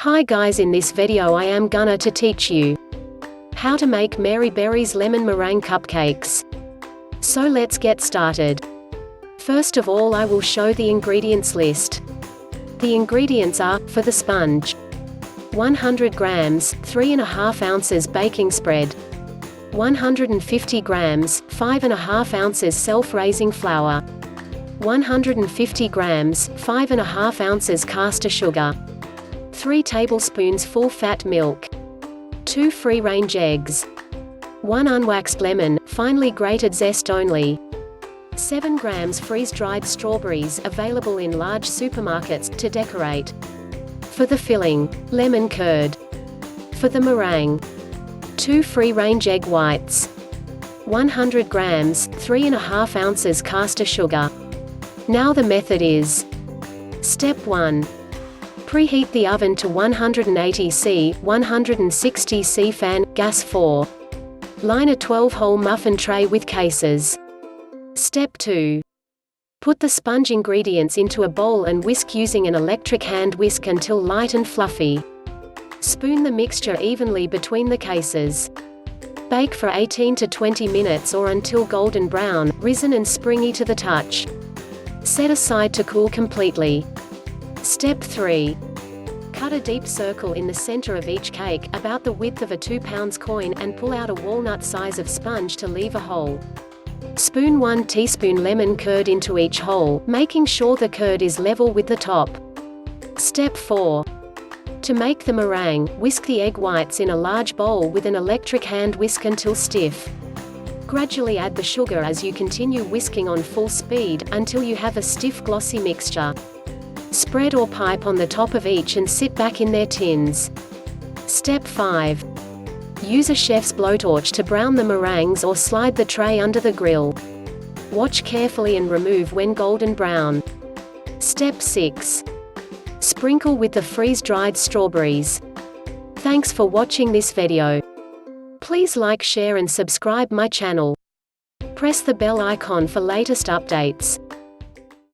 Hi guys, in this video I am gonna to teach you how to make Mary Berry's lemon meringue cupcakes. So let's get started. First of all, I will show the ingredients list. The ingredients are, for the sponge, 100 grams, 3.5 ounces baking spread, 150 grams, 5.5 ounces self-raising flour, 150 grams, 5.5 ounces caster sugar, 3 tablespoons full-fat milk, 2 free-range eggs, 1 unwaxed lemon, finely grated zest only, 7 grams freeze-dried strawberries available in large supermarkets to decorate. For the filling, lemon curd. For the meringue, 2 free-range egg whites, 100 grams, 3.5 ounces caster sugar. Now the method is: Step 1. Preheat the oven to 180 C, 160 C fan, gas 4. Line a 12-hole muffin tray with cases. Step 2. Put the sponge ingredients into a bowl and whisk using an electric hand whisk until light and fluffy. Spoon the mixture evenly between the cases. Bake for 18 to 20 minutes or until golden brown, risen and springy to the touch. Set aside to cool completely. Step 3. Cut a deep circle in the center of each cake, about the width of a 2 pounds coin, and pull out a walnut size of sponge to leave a hole. Spoon 1 teaspoon lemon curd into each hole, making sure the curd is level with the top. Step 4. To make the meringue, whisk the egg whites in a large bowl with an electric hand whisk until stiff. Gradually add the sugar as you continue whisking on full speed, until you have a stiff glossy mixture. Spread or pipe on the top of each and sit back in their tins. Step 5. Use a chef's blowtorch to brown the meringues or slide the tray under the grill. Watch carefully and remove when golden brown. Step 6. Sprinkle with the freeze-dried strawberries. Thanks for watching this video. Please like, share and subscribe my channel. Press the bell icon for latest updates.